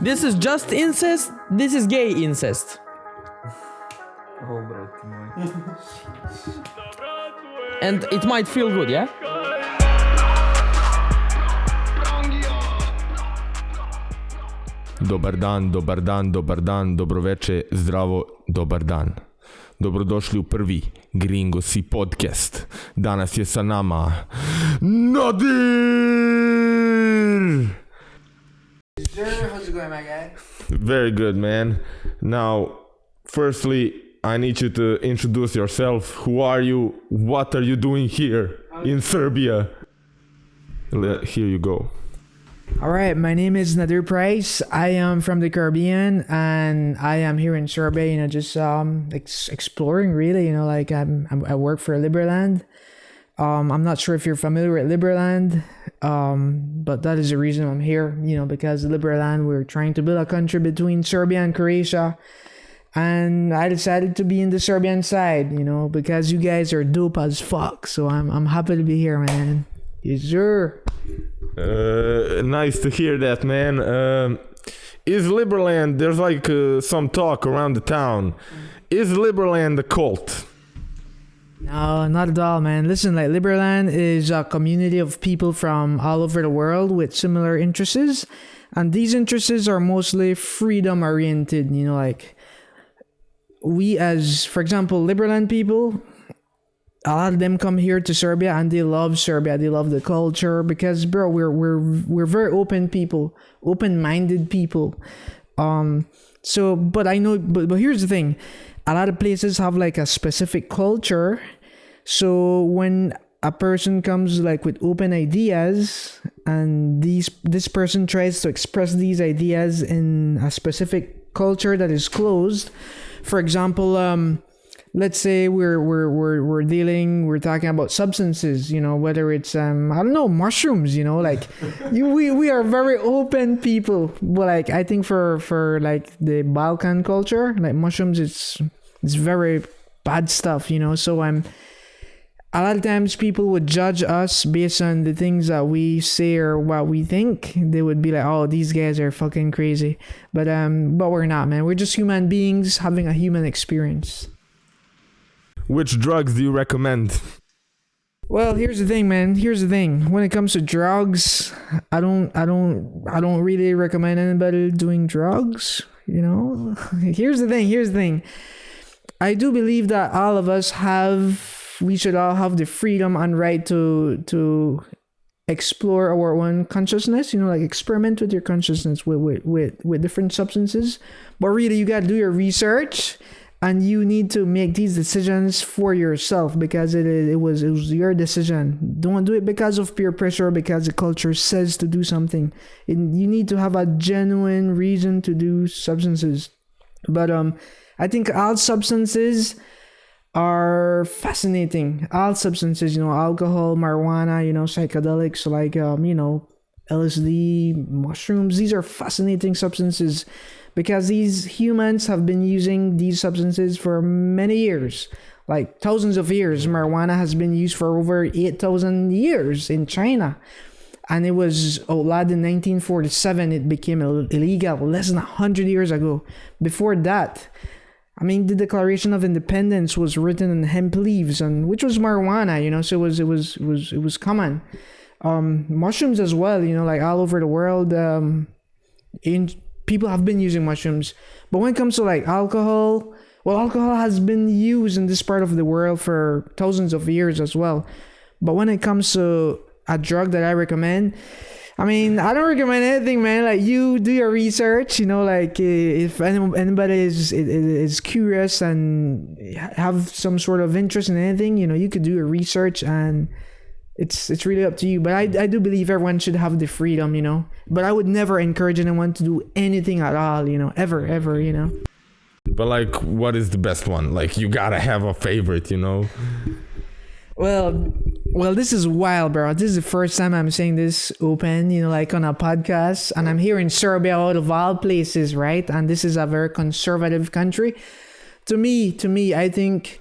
This is just incest. This is gay incest. Oh, brate moj. And it might feel good, yeah? Dobar dan, dobar dan, dobar dan, dobroveče, zdravo, dobar dan. Dobrodošli u prvi Gringosi Podcast. Danas je sa nama Nadir! Sir, how's it going, my guy? Very good, man. Now, firstly, I need you to introduce yourself. Who are you? What are you doing here in Serbia? Here you go. All right, my name is Nadir Price. I am from the Caribbean, and I am here in Serbia. Just exploring, really. I work for Liberland. I'm not sure if you're familiar with Liberland, but that is the reason I'm here. Because Liberland, we're trying to build a country between Serbia and Croatia, and I decided to be in the Serbian side. Because you guys are dope as fuck. So I'm happy to be here, man. Yes, sir. Nice to hear that, man. Is Liberland, there's some talk around the town. Is Liberland a cult? No, not at all, man. Listen, Liberland is a community of people from all over the world with similar interests. And these interests are mostly freedom oriented. We as, for example, Liberland people, a lot of them come here to Serbia and they love Serbia. They love the culture because, bro, we're very open people, open-minded people. But here's the thing. A lot of places have a specific culture. So when a person comes with open ideas and this person tries to express these ideas in a specific culture that is closed, for example, let's say we're talking about substances, whether it's mushrooms, we are very open people. But I think for the Balkan culture, mushrooms, it's very bad stuff, so a lot of times people would judge us based on the things that we say or what we think. They would be like, oh, these guys are fucking crazy. But we're not, man. We're just human beings having a human experience. Which drugs do you recommend? Well, here's the thing, man. When it comes to drugs, I don't really recommend anybody doing drugs. Here's the thing. I do believe that we should all have the freedom and right to explore our own consciousness. Experiment with your consciousness with different substances. But really, you gotta do your research. And you need to make these decisions for yourself because it was your decision. Don't do it because of peer pressure, because the culture says to do something. You need to have a genuine reason to do substances. But I think all substances are fascinating. All substances, alcohol, marijuana, psychedelics like LSD, mushrooms. These are fascinating substances. Because these humans have been using these substances for many years, thousands of years. Marijuana has been used for over 8,000 years in China. And it was outlawed in 1947. It became illegal less than 100 years ago. Before that, the Declaration of Independence was written in hemp leaves, which was marijuana, so it was common. Mushrooms as well, all over the world. People have been using mushrooms. But when it comes to alcohol, alcohol has been used in this part of the world for thousands of years as well. But when it comes to a drug that I recommend, I don't recommend anything, man. You do your research, if anybody is curious and have some sort of interest in anything, you could do your research and it's really up to you. But I do believe everyone should have the freedom, But I would never encourage anyone to do anything at all, ever. But what is the best one? You gotta have a favorite, Well, this is wild, bro. This is the first time I'm saying this open, on a podcast. And I'm here in Serbia, out of all places, right? And this is a very conservative country. To me, I think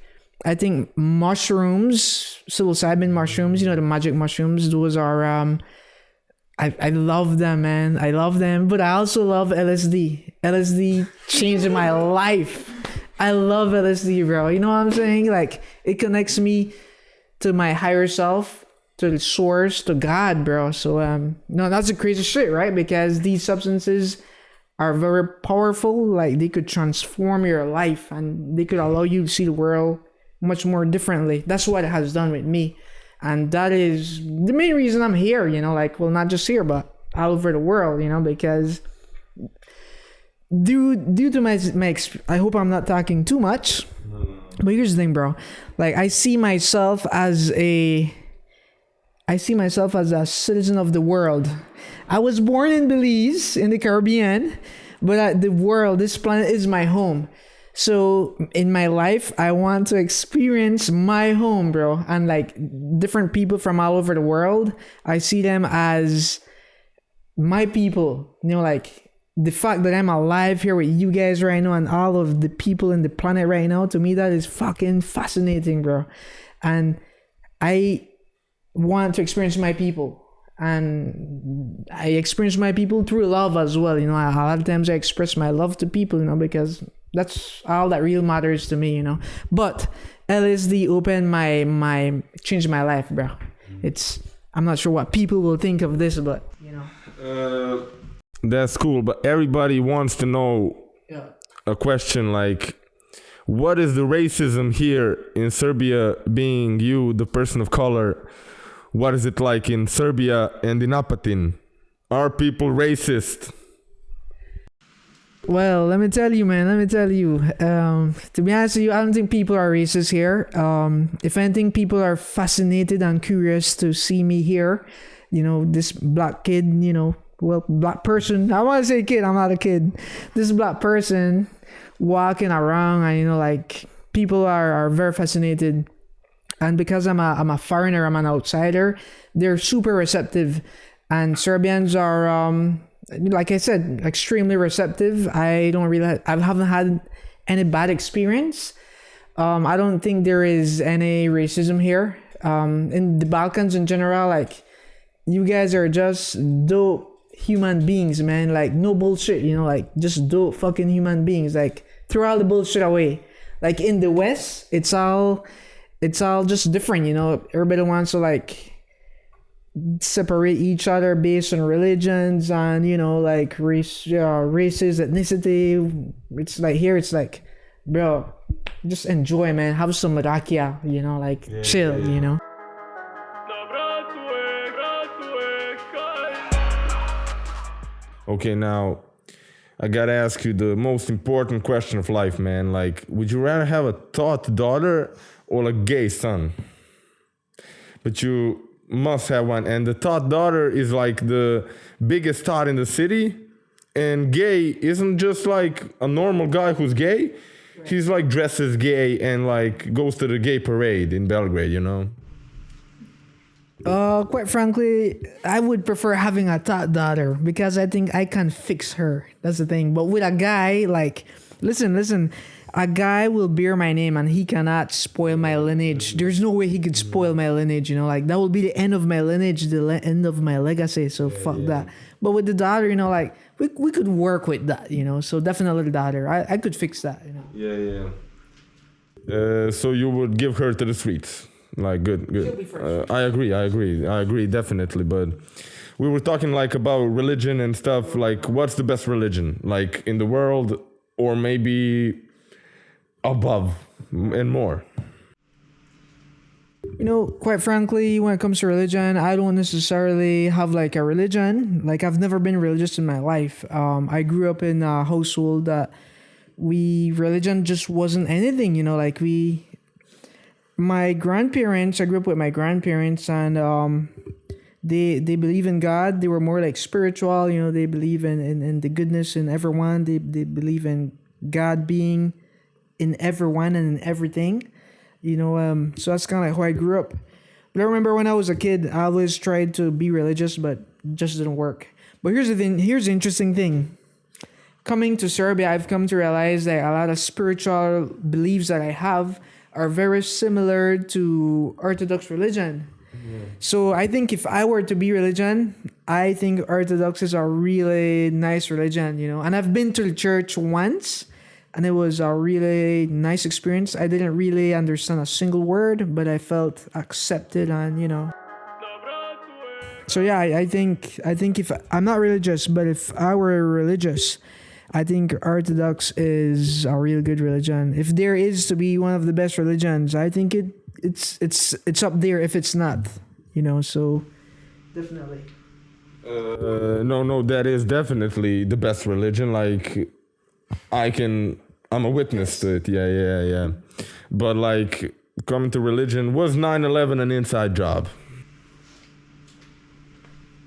mushrooms, psilocybin mushrooms, the magic mushrooms, those are I love them, man. I love them, but I also love LSD. LSD changed my life. I love LSD, bro. You know what I'm saying? Like, it connects me to my higher self, to the source, to God, bro. So, no, that's the crazy shit, right? Because these substances are very powerful. Like, they could transform your life and they could allow you to see the world much more differently. That's what it has done with me. And that is the main reason I'm here, you know, like, well, not just here, but all over the world, you know, because due to my I hope I'm not talking too much, but here's the thing, bro. Like, I see myself as a citizen of the world. I was born in Belize, in the Caribbean, but the world, this planet is my home. So in my life, I want to experience my home, bro. And like different people from all over the world, I see them as my people. You know, like the fact that I'm alive here with you guys right now and all of the people in the planet right now, to me, that is fucking fascinating, bro. And I want to experience my people. And I experience my people through love as well. You know, a lot of times I express my love to people, you know, because that's all that really matters to me, you know. But LSD changed my life, bro. I'm not sure what people will think of this, but you know. That's cool, but everybody wants to know a question like, what is the racism here in Serbia, being you, the person of color? What is it like in Serbia and in Apatin? Are people racist? Well, let me tell you, man. To be honest with you, I don't think people are racist here. If anything, people are fascinated and curious to see me here. You know, this black kid, you know, well, black person. I want to say kid, I'm not a kid. This black person walking around, and, you know, like, people are very fascinated. And because I'm a foreigner, I'm an outsider, they're super receptive. And Serbians are, like I said, extremely receptive. I haven't had any bad experience. I don't think there is any racism here. In the Balkans in general, like, you guys are just dope human beings, man. Like, no bullshit, you know, like, just dope fucking human beings. Like, throw all the bullshit away. Like, in the West, it's all just different, you know. Everybody wants to, like, separate each other based on religions and, you know, like, races, ethnicity. It's like, here it's like, bro, just enjoy, man. Have some rakia, you know, like, chill, you know. Okay, now I gotta ask you the most important question of life, man. Like, would you rather have a thought daughter or a gay son? But you must have one. And the thought daughter is like the biggest thought in the city. And gay isn't just like a normal guy who's gay. Right. He's like dresses gay and like goes to the gay parade in Belgrade, you know? Quite frankly, I would prefer having a thought daughter because I think I can fix her. That's the thing. But with a guy, like, listen, a guy will bear my name and he cannot spoil my lineage. There's no way he could spoil my lineage, you know, like, that will be the end of my lineage, end of my legacy. So fuck that. But with the daughter, you know, like, we could work with that, you know. So definitely the daughter. I could fix that, you know. Yeah. So you would give her to the streets. Like, good. I agree, definitely. But we were talking like about religion and stuff. Like, what's the best religion, like, in the world, or maybe above and more? You know, quite frankly, when it comes to religion, I don't necessarily have like a religion. Like, I've never been religious in my life. I grew up in a household that religion just wasn't anything, you know, like, my grandparents, I grew up with my grandparents, and they believe in God. They were more like spiritual, you know. They believe in the goodness in everyone. They believe in God being in everyone and in everything, you know. So that's kind of like how I grew up. But I remember when I was a kid, I always tried to be religious, but it just didn't work. But here's the thing. Here's the interesting thing. Coming to Serbia, I've come to realize that a lot of spiritual beliefs that I have are very similar to Orthodox religion. Yeah. So I think if I were to be religion, I think Orthodox is a really nice religion, and I've been to the church once, and it was a really nice experience. I didn't really understand a single word, but I felt accepted, and So yeah, I think if I'm not religious, but if I were religious, I think Orthodox is a real good religion. If there is to be one of the best religions, I think it's up there if it's not, so definitely. No, that is definitely the best religion. Like, I'm a witness to it. Yeah. But like, coming to religion, was 9/11 an inside job?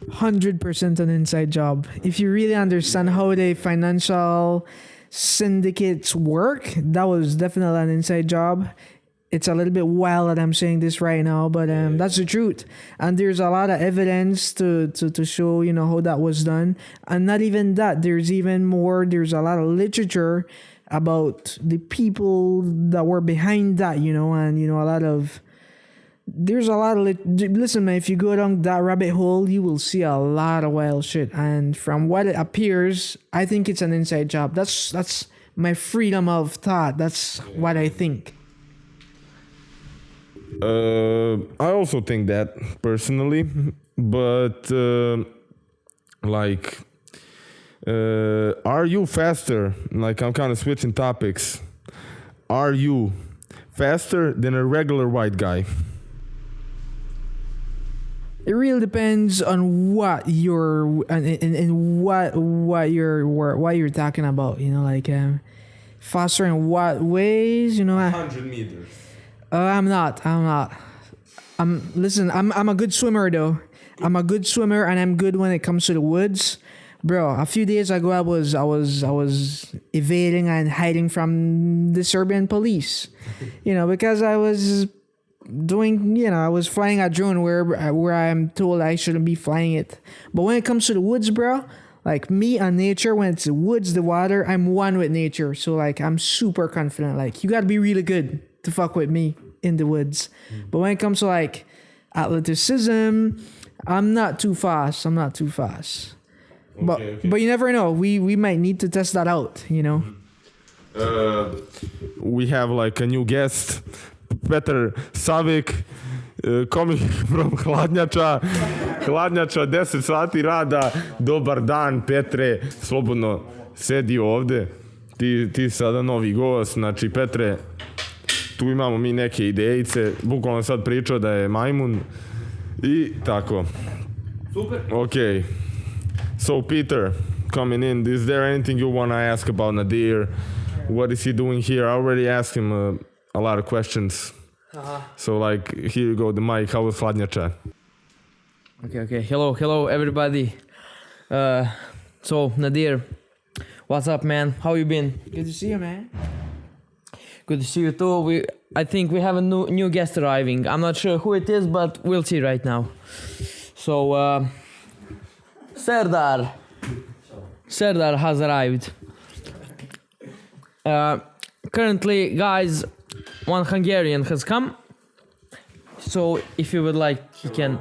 100% an inside job. If you really understand how the financial syndicates work, that was definitely an inside job. It's a little bit wild that I'm saying this right now, but that's the truth. And there's a lot of evidence to show, how that was done. And not even that, there's even more. There's a lot of literature about the people that were behind that, and there's a lot of listen, man, if you go down that rabbit hole, you will see a lot of wild shit. And from what it appears, I think it's an inside job. That's my freedom of thought. That's what I think. I also think that personally, but are you faster? Like, I'm kind of switching topics. Are you faster than a regular white guy? It really depends on what you're and what you're talking about. Faster in what ways? 100 meters. I'm not. Listen, I'm a good swimmer though. I'm a good swimmer and I'm good when it comes to the woods. Bro, a few days ago I was evading and hiding from the Serbian police. Because I was I was flying a drone where I'm told I shouldn't be flying it. But when it comes to the woods, bro, like me and nature, when it's the woods, the water, I'm one with nature. So like I'm super confident. Like, you gotta be really good to fuck with me in the woods. But when it comes to like athleticism, I'm not too fast. Okay. But you never know. We might need to test that out, We have like a new guest, Petar Savik, coming from Hladnjača. Hladnjača, 10 sati rada. Dobar dan, Petre, slobodno sedi ovde. Ti sada novi gost. Znači, Petre, tu imamo mi neke idejice. Bukvalno sad pričao da je majmun. I tako. Super. Okay. So, Peter, coming in, is there anything you want to ask about Nadir? What is he doing here? I already asked him a lot of questions. So, like, here you go, the mic. How was Hladnjača? Okay. Hello, everybody. So, Nadir, what's up, man? How you been? Good to see you, man. Good to see you too. I think we have a new guest arriving. I'm not sure who it is, but we'll see right now. So, Serdar has arrived. Currently, guys, one Hungarian has come. So, if you would like, he can.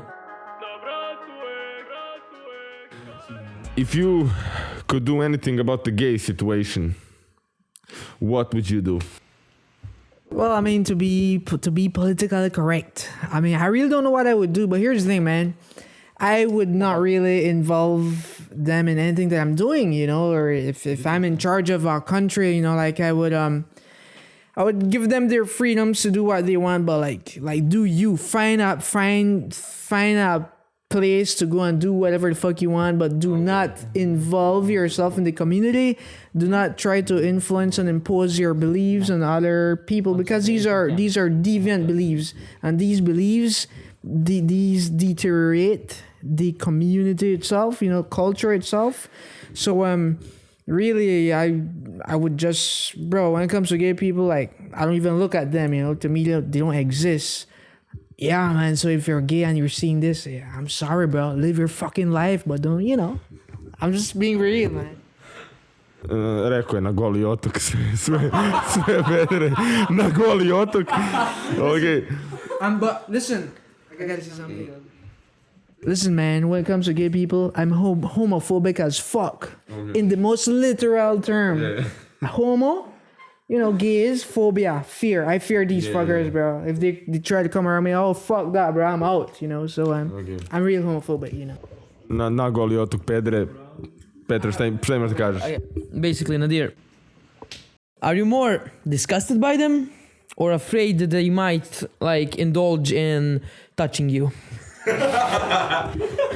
If you could do anything about the gay situation, what would you do? Well, I mean, to be politically correct, I mean, I really don't know what I would do, but here's the thing, man. I would not really involve them in anything that I'm doing, or if I'm in charge of our country, like I would give them their freedoms to do what they want, but like do you find a place to go and do whatever the fuck you want, but do not involve yourself in the community. Do not try to influence and impose your beliefs on other people, because these are deviant beliefs, and these beliefs these deteriorate the community itself, culture itself. So really I would just, bro, when it comes to gay people, like, I don't even look at them, to me they don't exist. Yeah, man, so if you're gay and you're seeing this, yeah, I'm sorry, bro, live your fucking life, but don't, I'm just being real, man. Rekao je na Goli otok, sve vedere, na Goli otok. Okay. But listen, I gotta say something. Listen, man, when it comes to gay people, I'm homophobic as fuck. Okay. In the most literal term. Yeah. Homo, gay is phobia, fear. I fear these fuckers, bro. If they try to come around me, oh, fuck that, bro, I'm out, So I'm real homophobic, Nagoli otok Pedre. Petre, šta imaš da kažeš? Basically, Nadir, are you more disgusted by them or afraid that they might indulge in touching you?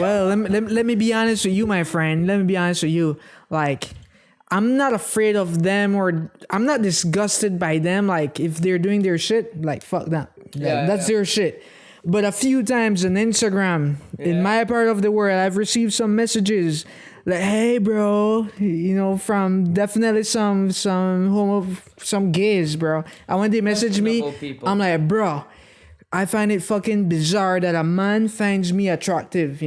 Well, let me be honest with you, my friend. Let me be honest with you. I'm not afraid of them, or I'm not disgusted by them. If they're doing their shit, fuck that. That's their shit. But a few times on Instagram, in my part of the world, I've received some messages hey, bro, from definitely some gays, bro. And when they message me, I'm like, bro, I find it fucking bizarre that a man finds me attractive,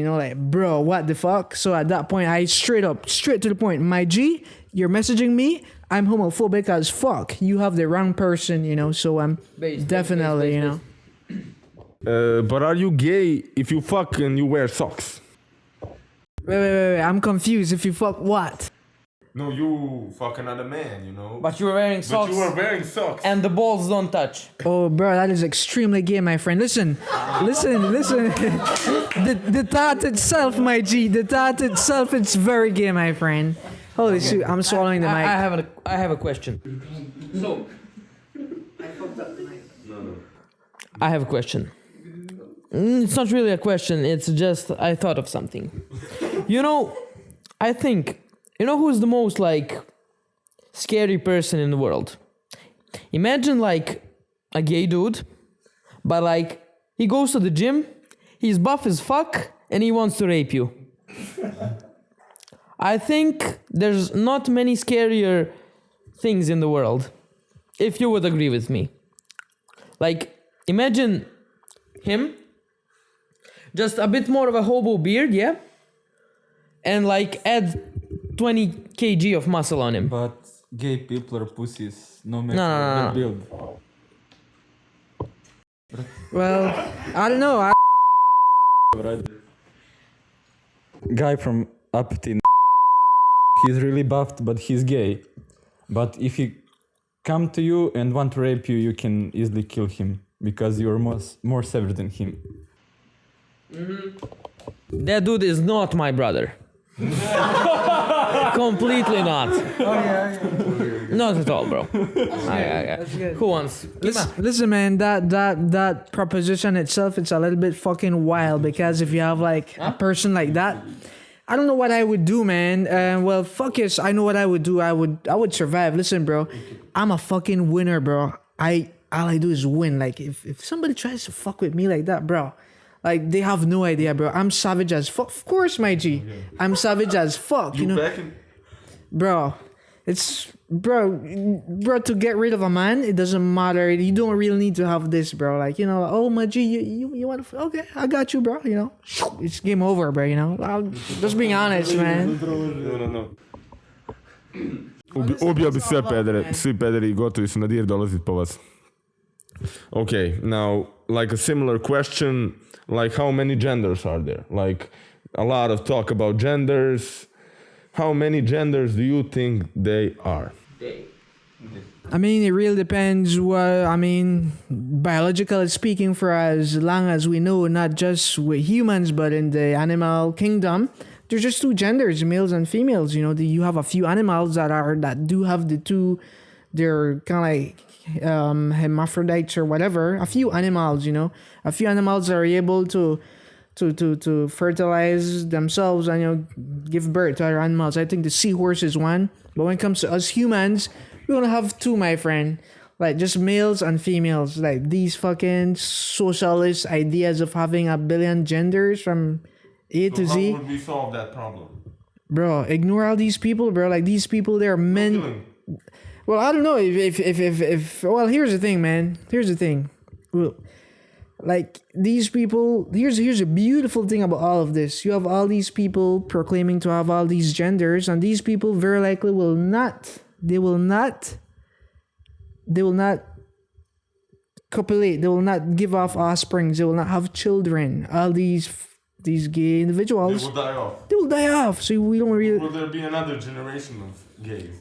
bro, what the fuck? So at that point, I straight to the point, my G, you're messaging me, I'm homophobic as fuck. You have the wrong person, so I'm definitely. But are you gay if you fuck and you wear socks? Wait, I'm confused. If you fuck what? No, you fuck another man, But you were wearing socks. But you were wearing socks. And the balls don't touch. Oh, bro, that is extremely gay, my friend. Listen. The thought itself, my G, it's very gay, my friend. Holy shit, I'm swallowing the mic. I have a question. So, I have a question. It's not really a question, it's just I thought of something. I think, who's the most scary person in the world? Imagine a gay dude, but he goes to the gym, he's buff as fuck, and he wants to rape you. I think there's not many scarier things in the world, if you would agree with me. Imagine him, just a bit more of a hobo beard, yeah? And add 20 kg of muscle on him. But gay people are pussies, no matter No. their build. Well, I don't know. Guy from Uppity, he's really buffed, but he's gay. But if he come to you and want to rape you, you can easily kill him because you're more severe than him. That dude is not my brother. Completely not. Not at all, bro. Who wants? Listen, man, that proposition itself, it's a little bit fucking wild, because if you have a person like that, I don't know what I would do, man. Well, fuck yes, I know what I would do. I would survive. Listen, bro, I'm a fucking winner, bro. All I do is win. If somebody tries to fuck with me like that, bro, they have no idea, bro. I'm savage as fuck. Of course, my G. I'm savage as fuck. Bro, it's bro, to get rid of a man, it doesn't matter. You don't really need to have this, bro. Oh my G, you want to? Okay, I got you, bro. It's game over, bro. I'm just being honest, man. No. Ubio bi sve pedere, svi pederi gotovi su, Nadir dolazit po vas. Okay, now a similar question, how many genders are there? A lot of talk about genders. How many genders do you think they are? I mean, it really depends biologically speaking, for as long as we know, not just with humans, but in the animal kingdom, there's just two genders, males and females. You have a few animals that do have the two, they're kind of hermaphrodites or whatever. A few animals, a few animals are able to fertilize themselves and give birth to other animals. I think the seahorse is one, but when it comes to us humans, we only have two, my friend. Just males and females. These fucking socialist ideas of having a billion genders from A to Z. How would we solve that problem? Bro, ignore all these people, bro. These people, they're men. Well, I don't know if well, here's the thing, man. Here's the thing. Well, these people, here's a beautiful thing about all of this. You have all these people proclaiming to have all these genders, and these people very likely will not copulate. They will not give off offspring. They will not have children. All these these gay individuals, die off. they will die off. So we don't really. Will there be another generation of gays?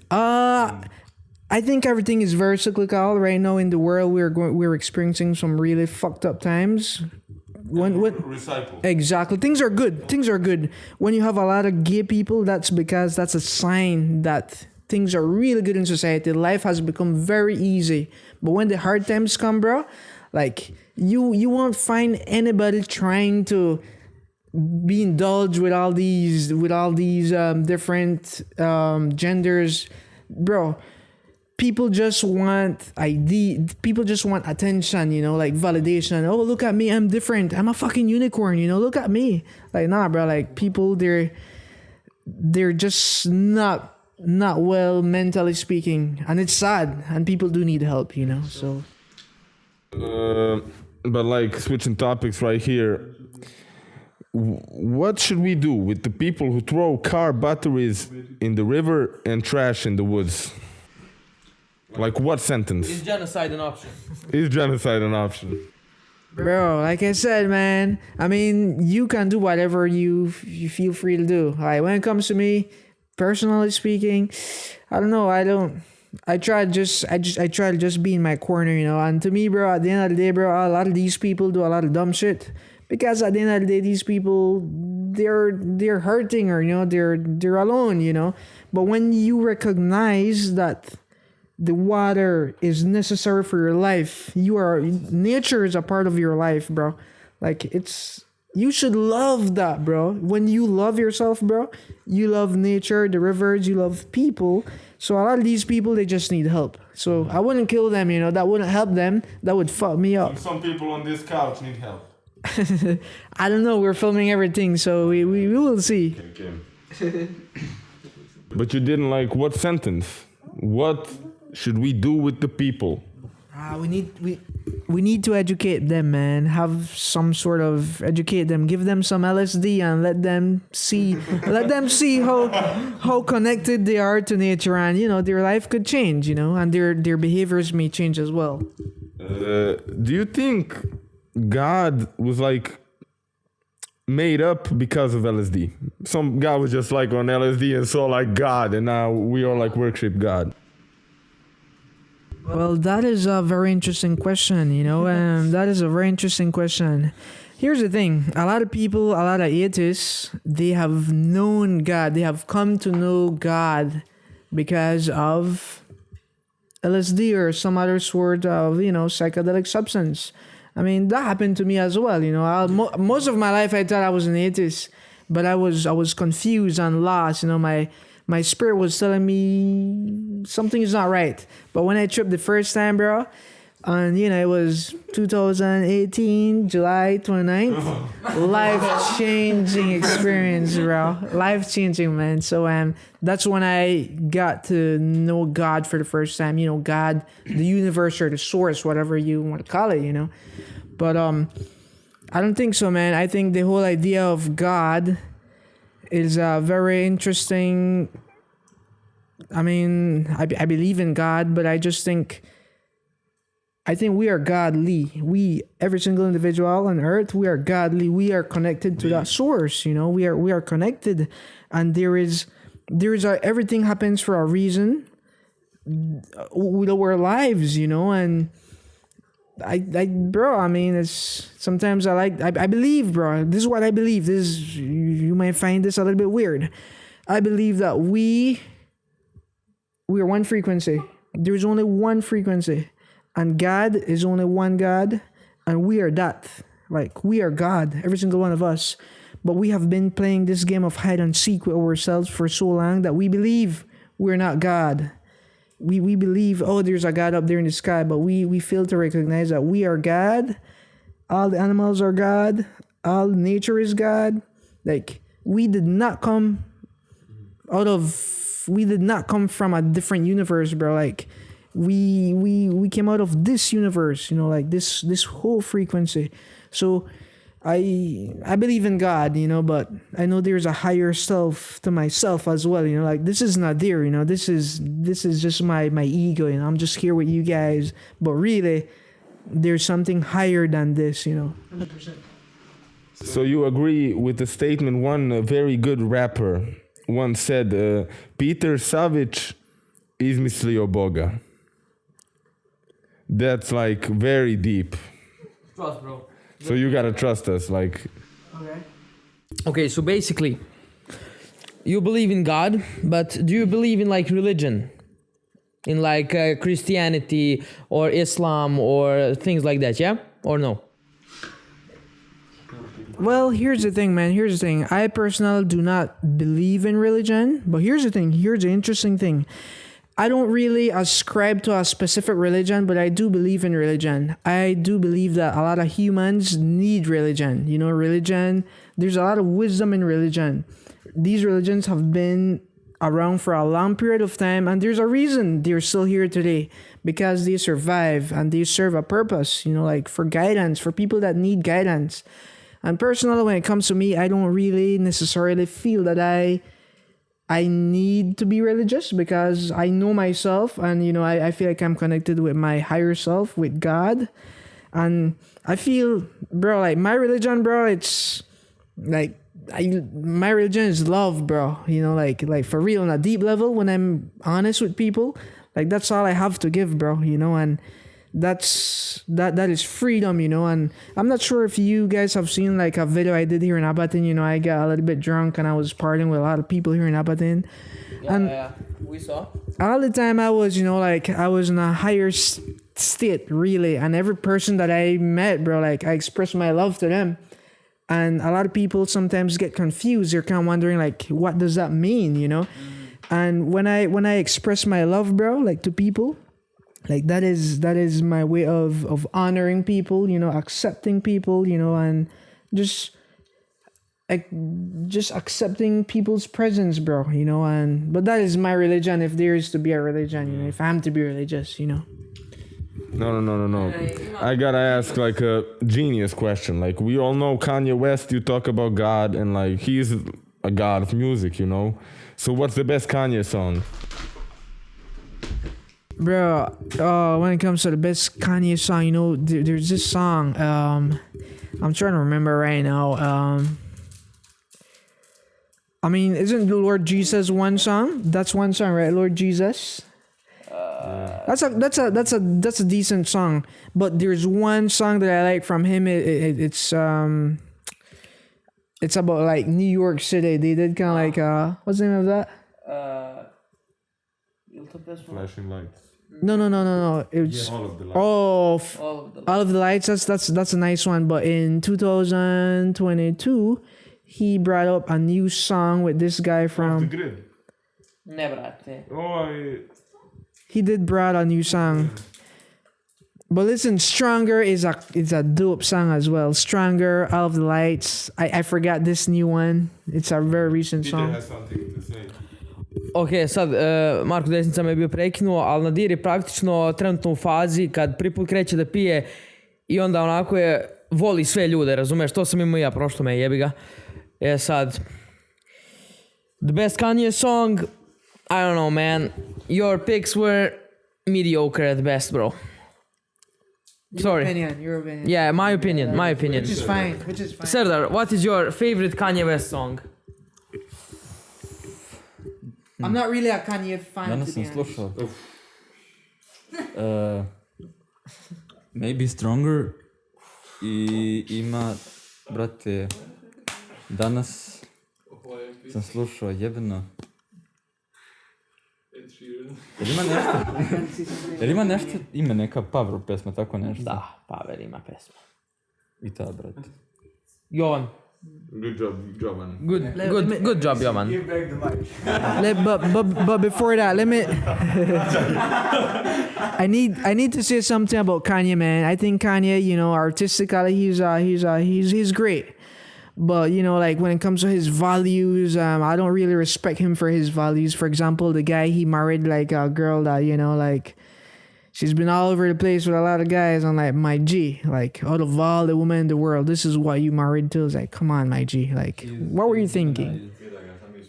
I think everything is very cyclical right now in the world. We're experiencing some really fucked up times. When Recycle. exactly, things are good. Things are good. When you have a lot of gay people, that's because that's a sign that things are really good in society. Life has become very easy. But when the hard times come, bro, like you won't find anybody trying to be indulged with all these different genders, bro. People just want ID. People just want attention, like validation. Oh, look at me, I'm different. I'm a fucking unicorn, look at me. Like, nah, bro. Like, people, they're just not well mentally speaking, and it's sad. And people do need help, So, But like switching topics right here. What should we do with the people who throw car batteries in the river and trash in the woods? Like, what sentence? Is genocide an option? Is genocide an option? bro, like I said, man. I mean, you can do whatever you feel free to do. Like, when it comes to me, personally speaking, I don't know. I try to just be in my corner, And to me, bro, at the end of the day, bro, a lot of these people do a lot of dumb shit. Because at the end of the day, these people, they're hurting, or they're alone, But when you recognize that the water is necessary for your life, nature is a part of your life, bro. Like, you should love that, bro. When you love yourself, bro, you love nature, the rivers, you love people. So a lot of these people, they just need help. So I wouldn't kill them, that wouldn't help them. That would fuck me up. Some people on this couch need help. I don't know. We're filming everything, so we will see. Okay. But you didn't like what sentence? What should we do with the people? We need to educate them, man. Have some sort of educate them. Give them some LSD and let them see how connected they are to nature, and their life could change, and their behaviors may change as well. Do you think God was like made up because of LSD? Some guy was just like on LSD and saw like God, and now we are like worship God. Well, that is a very interesting question, that is a very interesting question. Here's the thing. A lot of people, a lot of atheists, they have known God. They have come to know God because of LSD or some other sort of, psychedelic substance. I mean, that happened to me as well, most of my life I thought I was an atheist, but I was confused and lost, my spirit was telling me something is not right. But when I tripped the first time, bro, and it was 2018, July 29th, life-changing experience, bro. Life-changing, man. So that's when I got to know God for the first time. God, the universe or the source, whatever you want to call it, But I don't think so, man. I think the whole idea of God is very interesting. I mean, I believe in God, but I think we are godly. Every single individual on earth, we are godly. We are connected to that source. We are connected, and there is everything happens for a reason with our lives. And bro, I mean, it's sometimes I believe, bro. This is what I believe. You might find this a little bit weird. I believe that we are one frequency. There's only one frequency, and God is only one God, and we are that. Like, we are God, every single one of us. But we have been playing this game of hide and seek with ourselves for so long that we believe we're not God. We believe, there's a God up there in the sky, but we fail to recognize that we are God. All the animals are God. All nature is God. Like, we did not come from a different universe, bro. Like, we came out of this universe, like this whole frequency. So I believe in God, but I know there's a higher self to myself as well, like, this is Nadir, this is just my ego, I'm just here with you guys, but really there's something higher than this, 100%. So you agree with the statement one very good rapper once said, Peter Savage izmislio Boga. That's like very deep. Trust, bro. So you gotta trust us, like. Okay, so basically, you believe in God, but do you believe in like religion? In like Christianity or Islam or things like that, yeah? Or no? Well, here's the thing, man. Here's the thing. I personally do not believe in religion, but here's the thing. Here's the interesting thing. I don't really ascribe to a specific religion, but I do believe in religion. I do believe that a lot of humans need religion. You know, religion, there's a lot of wisdom in religion. These religions have been around for a long period of time, and there's a reason they're still here today, because they survive and they serve a purpose, you know, like for guidance, for people that need guidance. And personally, when it comes to me, I don't really necessarily feel that I need to be religious, because I know myself, and you know, I feel like I'm connected with my higher self, with God. And I feel, bro, like my religion, bro, it's like my religion is love, bro. You know, like for real, on a deep level, when I'm honest with people, like that's all I have to give, bro, you know. And that is freedom, you know. And I'm not sure if you guys have seen like a video I did here in Abatin. You know, I got a little bit drunk and I was partying with a lot of people here in Abatin. Yeah, we saw. All the time I was, you know, like I was in a higher state, really. And every person that I met, bro, like I expressed my love to them. And a lot of people sometimes get confused. They're kind of wondering, like, what does that mean, you know? And when I express my love, bro, like to people, like that is my way of honoring people, you know, accepting people, you know, and just accepting people's presence, bro, you know. And but that is my religion, if there is to be a religion, you know, if I'm to be religious, you know. No. I gotta ask like a genius question. Like we all know Kanye West, you talk about God, and like he's a god of music, you know. So what's the best Kanye song? Bro, when it comes to the best Kanye song, you know, there's this song, I'm trying to remember right now. I mean, isn't the Lord Jesus one song? That's one song, right? Lord Jesus. That's a decent song. But there's one song that I like from him. It's about like New York City. They did kind of like what's the name of that? Flashing Lights. No. It's All of the Lights. All of the Lights. That's a nice one. But in 2022, he brought up a new song with this guy from. The Grid. Never. He did brought a new song. But listen, Stronger is a dope song as well. Stronger, All of the Lights. I forgot this new one. It's a very recent song. Peter has something to say. Ok, sad, Marko Desnica me je bio prekinuo, ali Nadir je praktično trenutno u fazi kad prvi put kreće da pije i onda onako voli sve ljude, razumeš? To sam imao i ja, prošlo me, jebi ga. Sad, the best Kanye song, I don't know, man. Your picks were mediocre at best, bro. Sorry. Your opinion. Yeah, my opinion. Which is fine. Serdar, what is your favorite Kanye West song? I'm not really a Kanye fan. Danas sam slušao. Maybe Stronger i ima, brate, danas sam slušao jebeno. Jel ima nešto, ima neka Power pesma, tako nešto? Da, Power ima pesma. I ta, brate. Jovan. Good job, man. Good job, Jovan. Give back the mic. But before that, let me. I need to say something about Kanye, man. I think Kanye, you know, artistically, he's great. But you know, like when it comes to his values, I don't really respect him for his values. For example, the guy he married, like a girl that, you know, like she's been all over the place with a lot of guys. I'm like, my G, like out of all the women in the world, this is what you married to. It's like, come on, my G, like what were you thinking?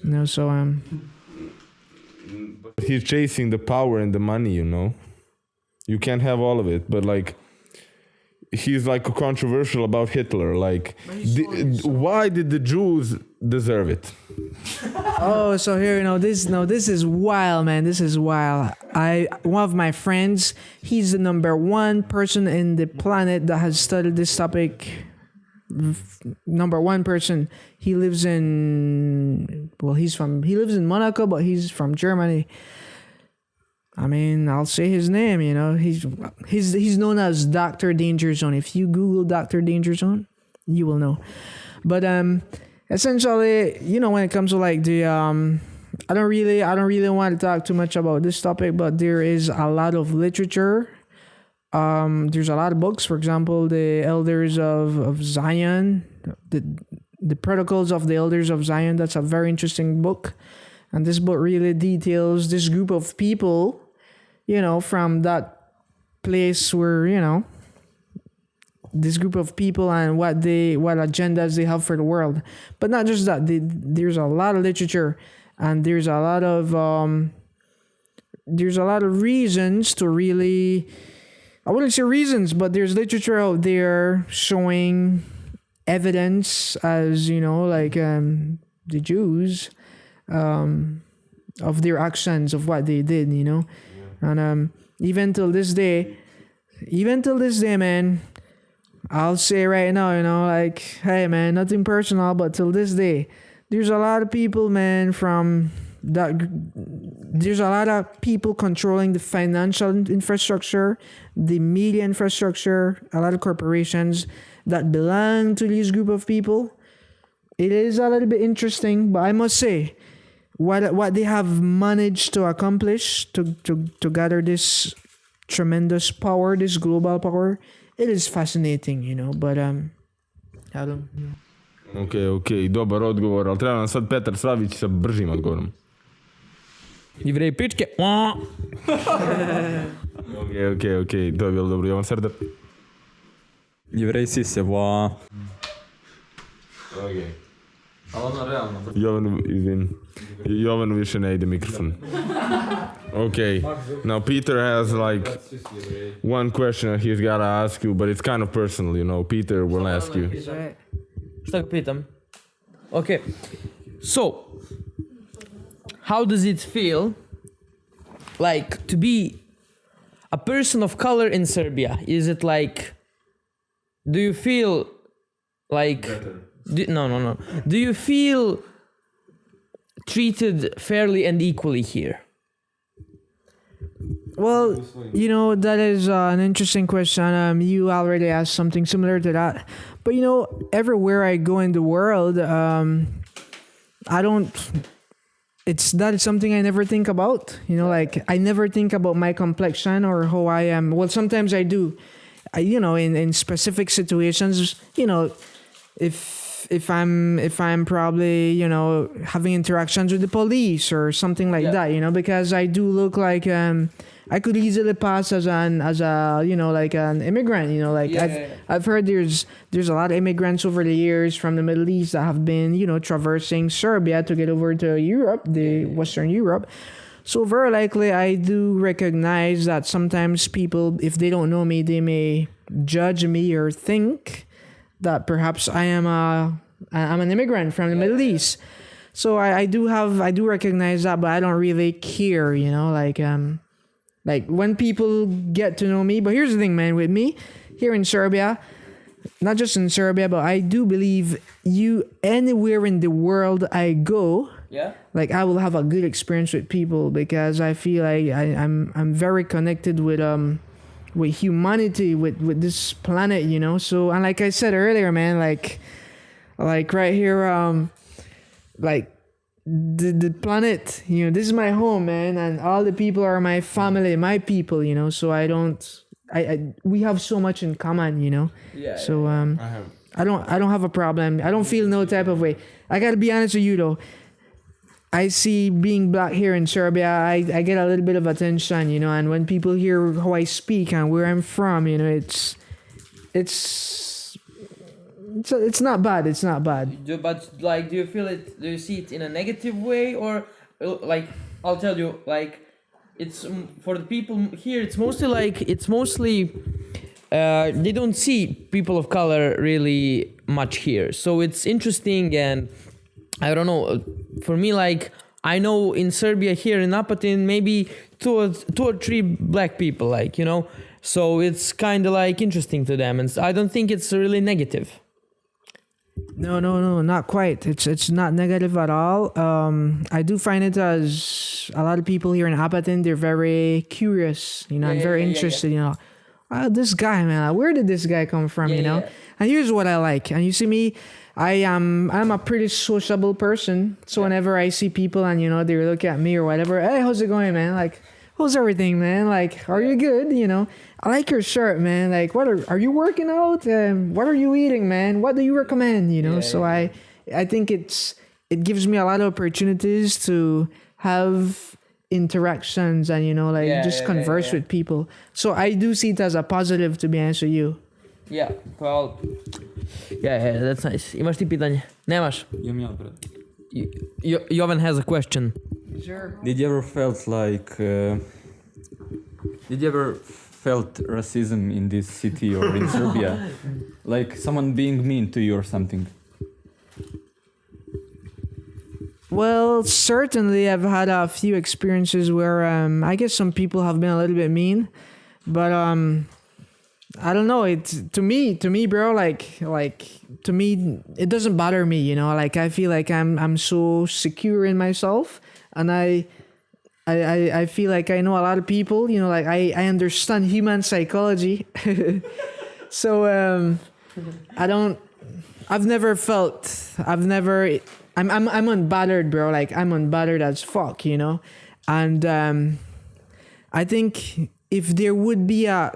You know, so He's chasing the power and the money, you know. You can't have all of it, but like he's like controversial about Hitler. Like, why did the Jews deserve it? Oh, so here, this is wild, man. This is wild. One of my friends, he's the number one person in the planet that has studied this topic. Number one person. He lives in Monaco, but he's from Germany. I mean, I'll say his name, he's known as Dr. Danger Zone. If you Google Dr. Danger Zone, you will know. But essentially, when it comes to like the I don't really want to talk too much about this topic, but there is a lot of literature. There's a lot of books. For example, the Elders of Zion, the Protocols of the Elders of Zion. That's a very interesting book, and this book really details this group of people, from that place where this group of people and what agendas they have for the world. But not just that. There's a lot of literature, and there's a lot of reasons to really. I wouldn't say reasons, but there's literature out there showing evidence as, the Jews, of their actions, of what they did, And even till this day, man, I'll say right now, hey, man, nothing personal, but till this day, there's a lot of people, man, there's a lot of people controlling the financial infrastructure, the media infrastructure, a lot of corporations that belong to this group of people. It is a little bit interesting, but I must say, what they have managed to accomplish to gather this tremendous power, this global power, it is fascinating, but I don't know. Ok, dobar odgovor, ali treba nam sad Petar Savić sa bržim odgovorom. Jevrej pičke. Ok, to je bilo dobro. Jovan Serdar? Jevrej sise, wow. Ok. Ali ono realno? Jovanu više ne ide mikrofon. Okay, now Peter has like one question he's gotta ask you, but it's kind of personal, Peter will ask you. Šta ga pitam? Okay, so how does it feel like to be a person of color in Serbia? Is it like, do you feel like no. Do you feel treated fairly and equally here? Well, that is an interesting question. You already asked something similar to that. But, everywhere I go in the world, that is something I never think about. I never think about my complexion or how I am. Well, sometimes I do. In specific situations, if I'm probably, having interactions with the police or something like that, because I do look like I could easily pass as an immigrant, I've heard there's a lot of immigrants over the years from the Middle East that have been, traversing Serbia to get over to Europe, Western Europe. So very likely I do recognize that sometimes people, if they don't know me, they may judge me or think that perhaps I'm an immigrant from the Middle East. So I do recognize that, but I don't really care, like when people get to know me. But here's the thing, man, with me here in Serbia, not just in Serbia, but I do believe anywhere in the world I go, like I will have a good experience with people, because I feel like I'm very connected with humanity, with this planet, So, and like I said earlier, man, like right here, like the planet, this is my home, man, and all the people are my family, my people, So we have so much in common, So I don't have a problem. I don't feel no type of way. I gotta be honest with you though. I see being black here in Serbia, I get a little bit of attention, and when people hear how I speak and where I'm from, it's not bad. It's not bad. But like, do you feel it? Do you see it in a negative way, or like? I'll tell you, like, it's for the people here. It's mostly they don't see people of color really much here. So it's interesting, and I don't know. For me, like, I know in Serbia here in Apatin, maybe two or three black people, like, you know. So it's kind of like interesting to them, and I don't think it's really negative. No, not quite. It's not negative at all. I do find it as a lot of people here in Apatin, they're very curious, you know, and very interested, you know. This guy, man, where did this guy come from, you know? And here's what I like. And you see me, I'm a pretty sociable person. So whenever I see people and, you know, they look at me or whatever, hey, how's it going, man? Like, how's everything, man? Like, are you good? You know, I like your shirt, man. Like, what are you working out? What are you eating, man? What do you recommend? You know, I think it gives me a lot of opportunities to have interactions and, you know, like just converse with people. So I do see it as a positive, to be honest with you. Yeah, well, yeah, that's nice. Imaš ti pitanje? Nemaš? Imam ja, brat. Jovan has a question. Sure. Did you ever felt racism in this city or in Serbia? Like someone being mean to you or something? Well, certainly I've had a few experiences where I guess some people have been a little bit mean, but I don't know, to me bro, like to me it doesn't bother me, you know, like I feel like I'm so secure in myself, and I feel like I know a lot of people, you know, like I understand human psychology. So I'm unbothered, bro. Like I'm unbothered as fuck, you know. And I think if there would be a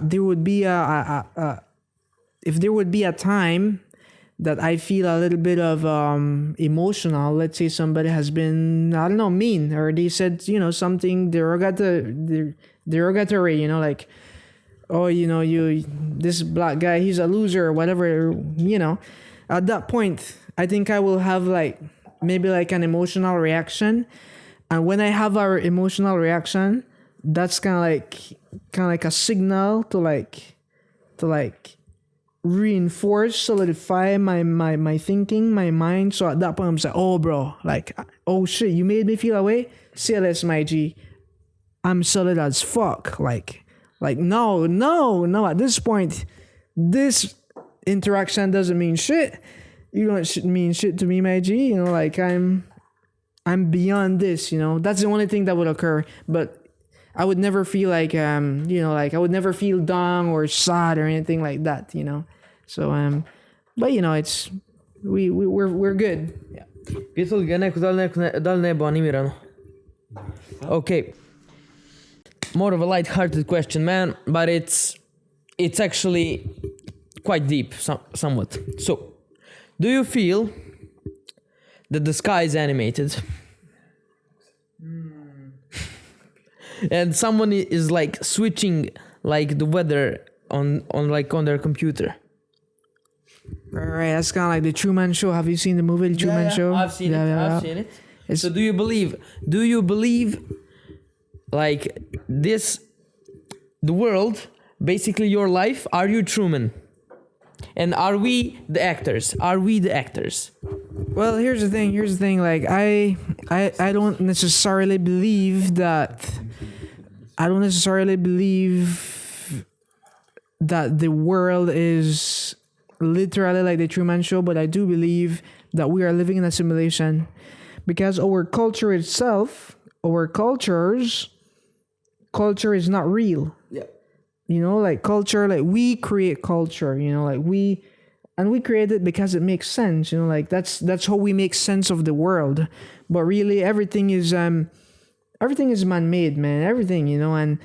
time that I feel a little bit of emotional, let's say somebody has been, I don't know, mean, or they said, you know, something derogatory, you know, like, oh, you know, this black guy, he's a loser or whatever, you know. At that point, I think I will have like maybe like an emotional reaction, and when I have our emotional reaction, that's kind of like a signal to reinforce, solidify my thinking, my mind. So at that point I'm like, oh bro, like, oh shit, you made me feel away. Say less, my G, I'm solid as fuck. Like no, at this point this interaction doesn't mean shit. You don't mean shit to me, my G. You know, like I'm beyond this, you know. That's the only thing that would occur. But I would never feel like you know, like I would never feel down or sad or anything like that, you know. So but you know, it's we're good. Yeah. Pitali ga neko da li nebo animirano. Okay. More of a light-hearted question, man, but it's actually quite deep, somewhat. So, do you feel that the sky is animated? And someone is like switching like the weather on their computer. Right, that's kind of like the Truman Show. Have you seen the movie The Truman Show? I've seen it. I've seen it. So do you believe like this, the world, basically your life, are you Truman? And are we the actors? Well, here's the thing. Like I don't necessarily believe that. I don't necessarily believe that the world is literally like the Truman Show, but I do believe that we are living in a simulation, because our culture itself, our culture is not real. Yeah. You know, like culture, like we create culture, you know, like we create it because it makes sense, you know, like that's how we make sense of the world. But really everything is man-made, man, everything, you know. And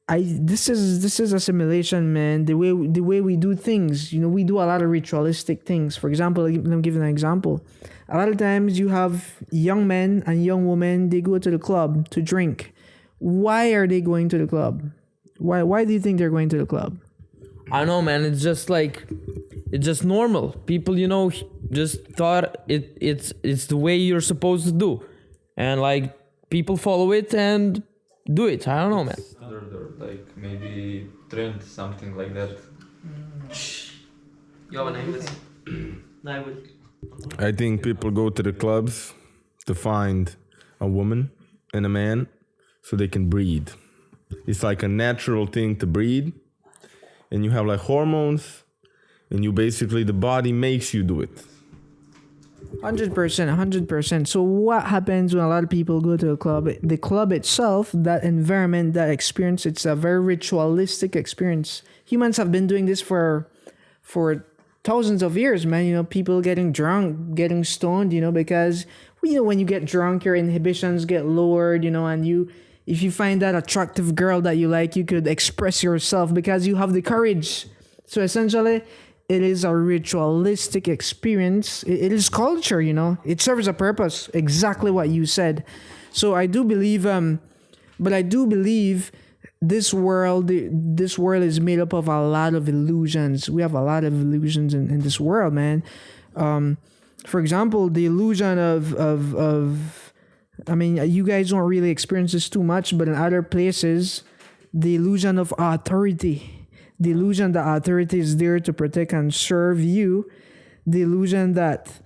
this is a simulation, man. The way we do things, you know, we do a lot of ritualistic things. For example, let me give you an example. A lot of times you have young men and young women, they go to the club to drink. Why are they going to the club? Why do you think they're going to the club? I don't know, man. It's just normal. People, you know, just thought it's the way you're supposed to do, and like people follow it and do it. I don't know, man. like maybe trend, something like that. I think people go to the clubs to find a woman and a man so they can breed. It's like a natural thing to breed, and you have like hormones, and you basically, the body makes you do it. 100%. So what happens when a lot of people go to a club? The club itself, that environment, that experience, it's a very ritualistic experience. Humans have been doing this for thousands of years, man. You know, people getting drunk, getting stoned, you know, because, you know, when you get drunk, your inhibitions get lowered, you know, and if you find that attractive girl that you like, you could express yourself because you have the courage. So essentially, it is a ritualistic experience. It is culture, you know. It serves a purpose, exactly what you said. So I do believe, this world is made up of a lot of illusions. We have a lot of illusions in this world, man. For example, the illusion of I mean, you guys don't really experience this too much, but in other places, the illusion of authority. The illusion that authority is there to protect and serve you. The illusion that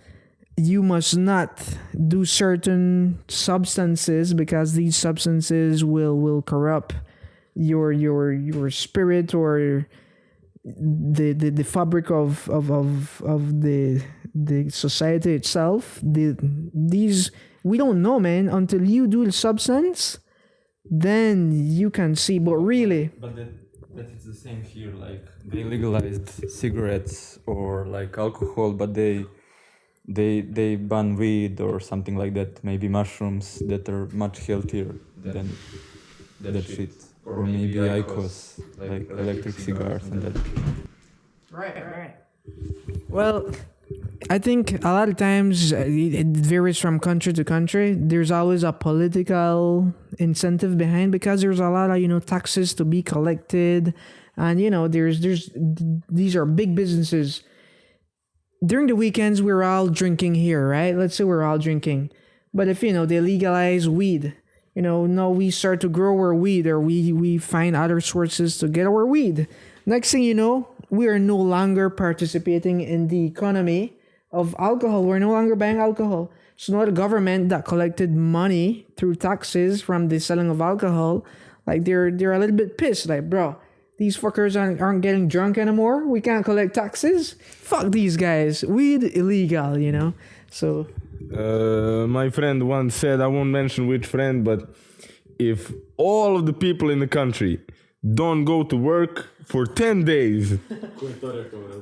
you must not do certain substances because these substances will corrupt your spirit or the fabric of the society itself. These we don't know, man, until you do the substance, then you can see. But really, But that is the same here. Like they legalized cigarettes or like alcohol, but they ban weed or something like that. Maybe mushrooms that are much healthier than that shit. Or maybe IQOS, like electric cigars and that. right. Well, I think a lot of times it varies from country to country. There's always a political incentive behind because there's a lot of, you know, taxes to be collected, and you know there's these are big businesses. During the weekends, we're all drinking here, right? Let's say we're all drinking, but if you know they legalize weed, you know, now we start to grow our weed, or we find other sources to get our weed. Next thing you know, we are no longer participating in the economy of alcohol. We're no longer buying alcohol. So now the government that collected money through taxes from the selling of alcohol, like they're a little bit pissed. Like, bro, these fuckers aren't getting drunk anymore. We can't collect taxes. Fuck these guys. Weed illegal, you know. So My friend once said, I won't mention which friend, but if all of the people in the country don't go to work for 10 days,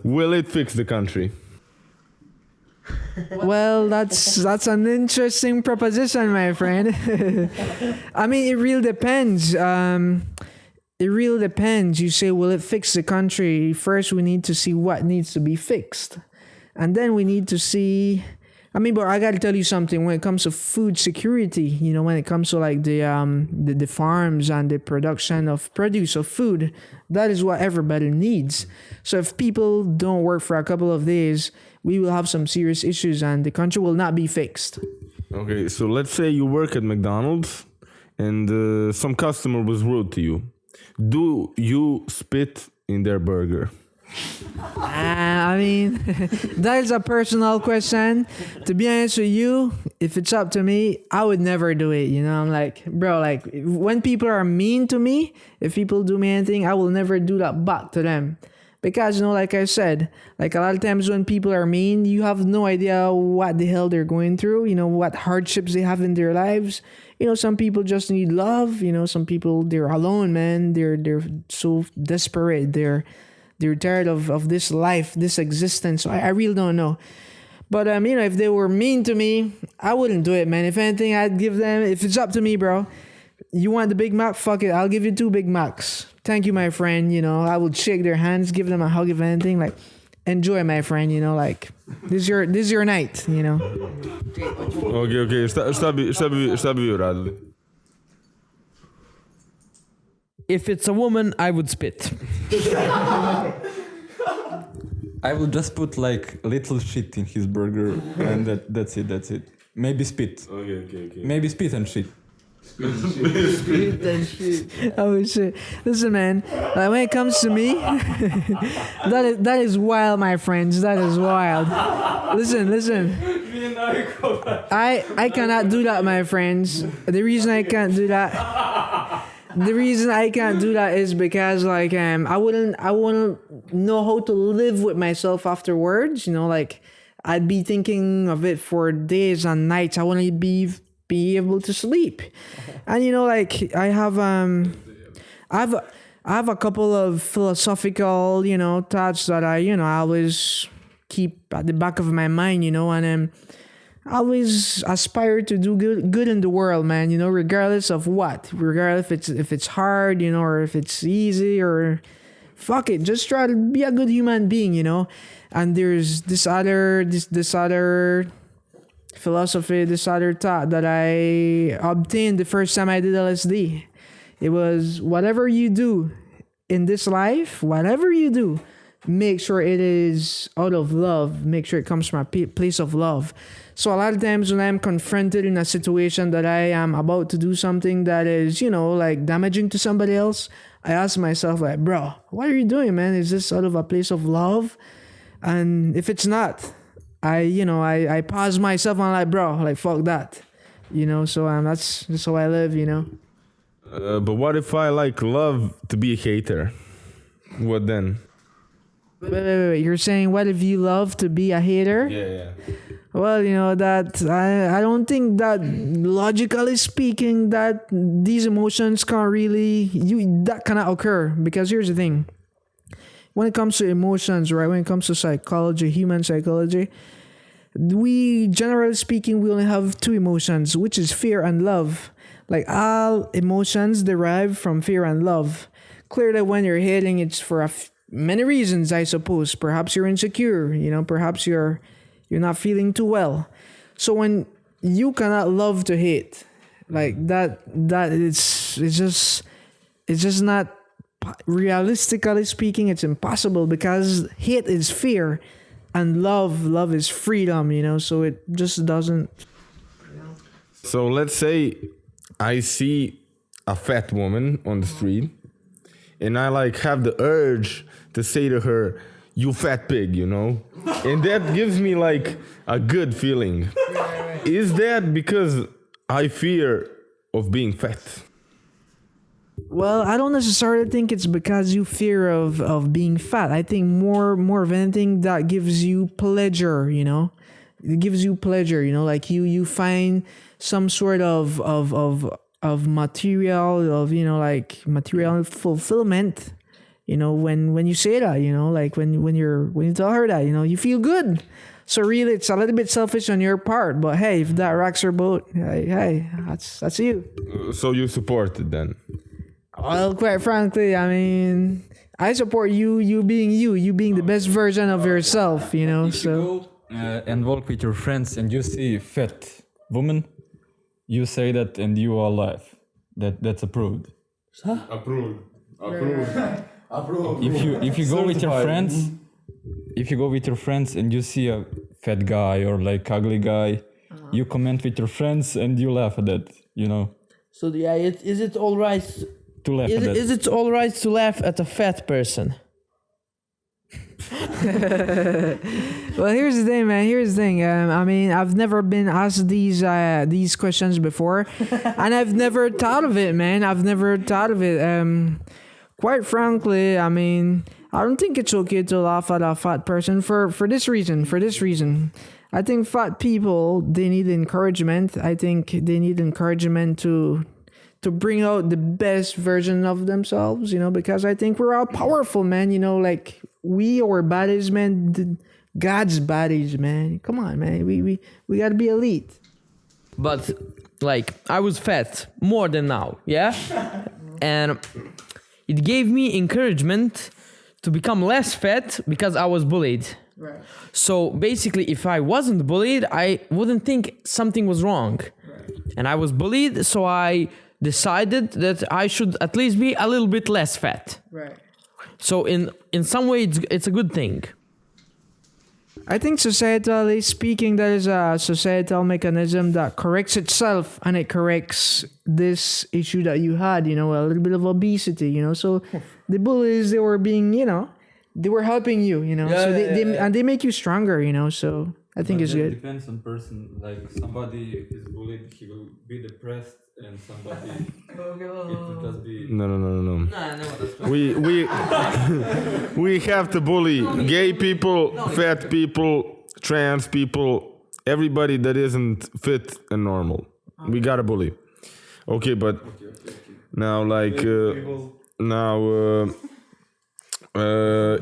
will it fix the country? well, that's an interesting proposition, my friend. I mean, it really depends. It really depends. You say, will it fix the country? First, we need to see what needs to be fixed. And then we need to see... I mean, but I got to tell you something. When it comes to food security, you know, when it comes to like the farms and the production of produce of food, that is what everybody needs. So if people don't work for a couple of days, we will have some serious issues and the country will not be fixed. Okay, so let's say you work at McDonald's and some customer was rude to you. Do you spit in their burger? I mean, that is a personal question. To be honest with you, if it's up to me, I would never do it. You know, I'm like, bro, like when people are mean to me, if people do me anything, I will never do that back to them. Because, you know, like I said, like a lot of times when people are mean, you have no idea what the hell they're going through, you know, what hardships they have in their lives. You know, some people just need love. You know, some people, they're alone, man. They're so desperate. They're tired of this life, this existence. So I really don't know. But, you know, if they were mean to me, I wouldn't do it, man. If anything, I'd give them, if it's up to me, bro, you want the Big Mac? Fuck it. I'll give you 2 Big Macs. Thank you, my friend. You know, I would shake their hands, give them a hug, if anything. Like, enjoy, my friend. You know, like, this is your night, you know. Okay, šta bi vi uradili? If it's a woman, I would spit. I will just put like little shit in his burger and that's it. Maybe spit. Okay. Maybe spit and shit. Oh shit! Listen, man. Like when it comes to me, that is wild, my friends. That is wild. Listen. I cannot do that, my friends. The reason I can't do that is because like I wouldn't know how to live with myself afterwards. You know, like I'd be thinking of it for days and nights. I wouldn't be able to sleep. And you know, like I have a couple of philosophical, you know, thoughts that I always keep at the back of my mind, you know, and I always aspire to do good in the world, man, you know, regardless of what, regardless if it's hard, you know, or if it's easy, or fuck it, just try to be a good human being, you know. And there's this other philosophy, this other thought that I obtained the first time I did LSD. It was, whatever you do in this life, whatever you do, make sure it is out of love. Make sure it comes from a place of love. So a lot of times when I'm confronted in a situation that I am about to do something that is, you know, like damaging to somebody else, I ask myself like, bro, what are you doing, man? Is this out of a place of love? And if it's not, I pause myself and I'm like, bro, like fuck that, you know. So that's how I live, you know. But what if I like love to be a hater? What then? Wait. You're saying what if you love to be a hater? Yeah. Well, you know that I don't think that logically speaking that these emotions can't really that cannot occur, because here's the thing. When it comes to emotions, right? When it comes to psychology, human psychology, we generally speaking we only have two emotions, which is fear and love. Like all emotions derive from fear and love. Clearly, when you're hating, it's for many reasons, I suppose. Perhaps you're insecure, you know. Perhaps you're not feeling too well. So when you cannot love to hate, like that it's just not, realistically speaking, it's impossible, because hate is fear and love is freedom, you know. So it just doesn't. So let's say I see a fat woman on the street and I like have the urge to say to her, you fat pig, you know? And that gives me like a good feeling. Is that because I fear of being fat? Well, I don't necessarily think it's because you fear of being fat. I think more of anything that gives you pleasure, you know? It gives you pleasure, you know, like you find some sort of material, of, you know, like material fulfillment, you know, when you say that, you know, like when you tell her that, you know, you feel good. So really, it's a little bit selfish on your part, but hey, if that rocks her boat, hey, that's you. So you support it then? Well, quite frankly, I mean, I support you being the best version of yourself, you know. If you go and walk with your friends and you see fat woman, you say that and you all laugh. That's approved. Approved. If you go with your friends, and you see a fat guy or like ugly guy, you comment with your friends and you laugh at that, you know. So yeah, is it all right To laugh at that. Is it all right to laugh at a fat person? Well, here's the thing, man. I mean, I've never been asked these questions before, and I've never thought of it, man. Quite frankly, I mean, I don't think it's okay to laugh at a fat person for this reason. I think fat people, they need encouragement. I think they need encouragement to bring out the best version of themselves, you know, because I think we're all powerful, man. You know, like we our bodies, man, God's bodies, man. Come on, man. We gotta be elite. But like I was fat more than now, yeah? And it gave me encouragement to become less fat because I was bullied. Right. So basically, if I wasn't bullied, I wouldn't think something was wrong. Right. And I was bullied, so I decided that I should at least be a little bit less fat. Right. So in some way, it's a good thing. I think societally speaking, there is a societal mechanism that corrects itself, and it corrects this issue that you had, a little bit of obesity, So the bullies, they were being, they were helping you, so and they make you stronger, So I think it's good. Depends on person. Like somebody is bullied, he will be depressed, and somebody it will just be. No. We have to bully gay people, fat people, trans people, everybody that isn't fit and normal. We gotta bully. Okay, but now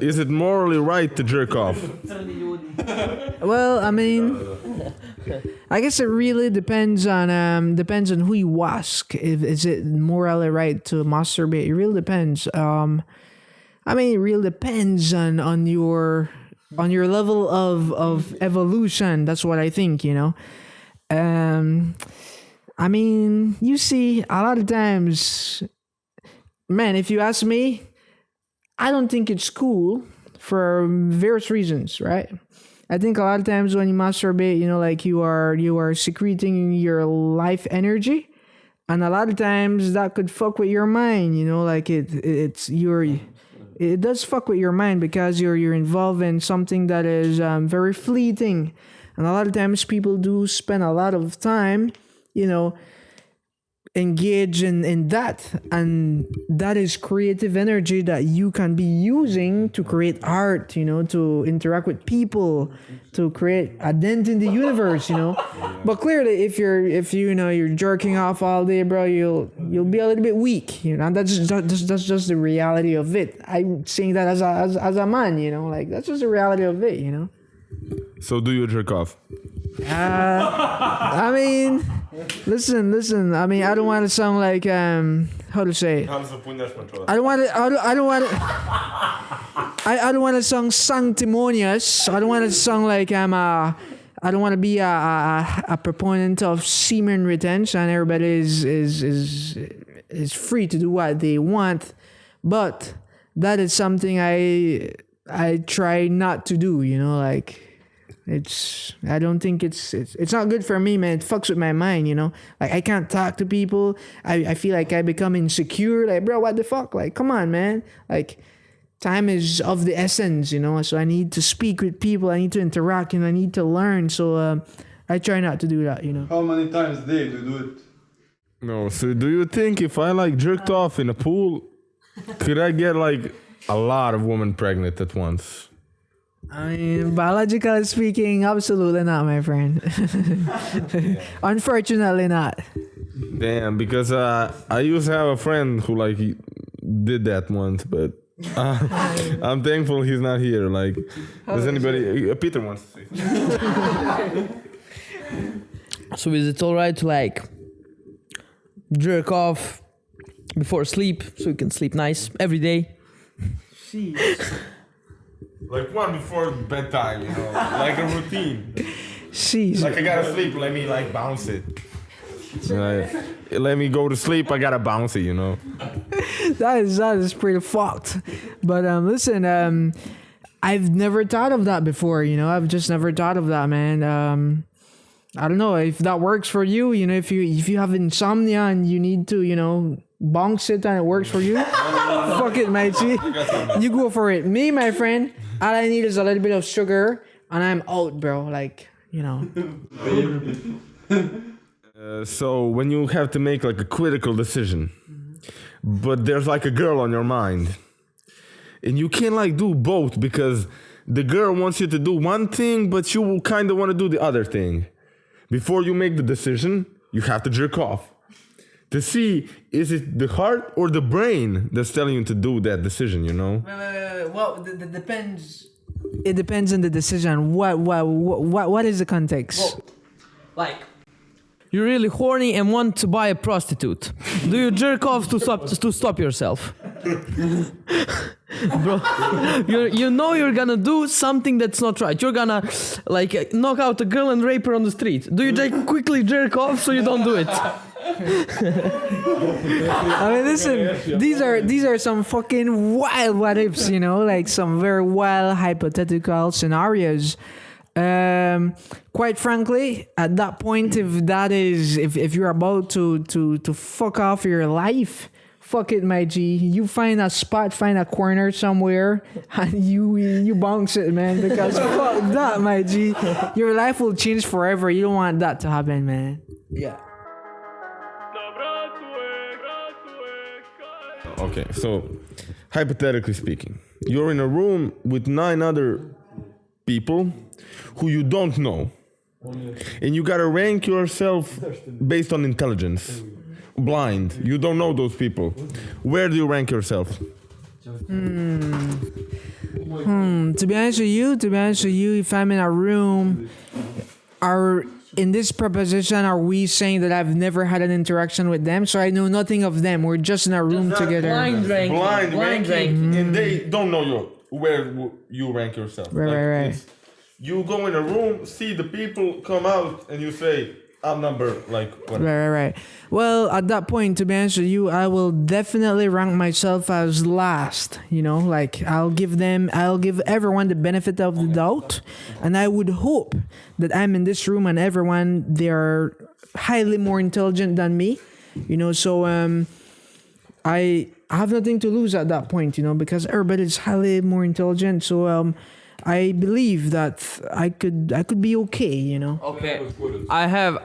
is it morally right to jerk off? Well, I mean, I guess it really depends on who you ask. Is it morally right to masturbate? It really depends. It really depends on your level of evolution. That's what I think. You see, a lot of times, man, if you ask me, I don't think it's cool for various reasons, right? I think a lot of times when you masturbate, you are secreting your life energy, and a lot of times that could fuck with your mind, it does fuck with your mind because you're involved in something that is very fleeting, and a lot of times people do spend a lot of time, engage in that, and that is creative energy that you can be using to create art, to interact with people, to create a dent in the universe, But clearly, if you're jerking off all day, bro, you'll be a little bit weak, That's just the reality of it. I'm saying that as a man, that's just the reality of it, So do you jerk off? Listen. I don't want to sound like how to say it? I don't want to sound sanctimonious. I don't want to sound like I don't want to be a proponent of semen retention. Everybody is free to do what they want, but that is something I try not to do. I don't think it's not good for me, man. It fucks with my mind, Like, I can't talk to people. I feel like I become insecure. Like, bro, what the fuck? Like, come on, man. Like, time is of the essence, So I need to speak with people. I need to interact, I need to learn. So I try not to do that, How many times a day do you do it? No, so do you think if I jerked off in a pool, could I get a lot of women pregnant at once? Biologically speaking, absolutely not, my friend. Unfortunately not. Damn, because I used to have a friend who he did that once, but I'm thankful he's not here. Does anybody? Peter wants to say. So is it alright to jerk off before sleep so you can sleep nice every day? One before bedtime, like a routine. Jeez. I gotta sleep, let me bounce it. Let me go to sleep, I gotta bounce it, That is pretty fucked. But listen, I've never thought of that before, I've just never thought of that, man. I don't know if that works for you, if you have insomnia and you need to, bounce it and it works for you. Fuck it, matey. You go for it. Me, my friend, all I need is a little bit of sugar and I'm out, bro. So when you have to make a critical decision, but there's a girl on your mind, and you can't do both because the girl wants you to do one thing, but you kind of want to do the other thing. Before you make the decision, you have to jerk off to see is it the heart or the brain that's telling you to do that decision, Wait. Well, it depends. It depends on the decision. What is the context? Well, you're really horny and want to buy a prostitute. Do you jerk off to stop yourself? Bro, you're gonna do something that's not right. You're gonna knock out a girl and rape her on the street. Do you quickly jerk off so you don't do it? Listen, these are some fucking wild what ifs, some very wild hypothetical scenarios. Quite frankly, at that point, if you're about to fuck off your life, fuck it, my G. You find a spot, find a corner somewhere, and you bounce it, man. Because fuck that, my G. Your life will change forever. You don't want that to happen, man. Yeah. Okay, so hypothetically speaking, you're in a room with 9 other people who you don't know, and you gotta rank yourself based on intelligence. Blind, you don't know those people. Where do you rank yourself? To be honest with you, if I'm in a room, in this proposition, are we saying that I've never had an interaction with them, so I know nothing of them? We're just in a room together. Blind ranking. And they don't know where you rank yourself. Right. You go in a room, see the people come out, and you say, I'm number, like, whatever. Right. Well, at that point, to be honest with you, I will definitely rank myself as last. You know, like I'll give everyone the benefit of the doubt, and I would hope that I'm in this room and everyone, they're highly more intelligent than me. You know, so I have nothing to lose at that point. You know, because everybody's highly more intelligent. So I believe that I could be okay, you know. Okay. I have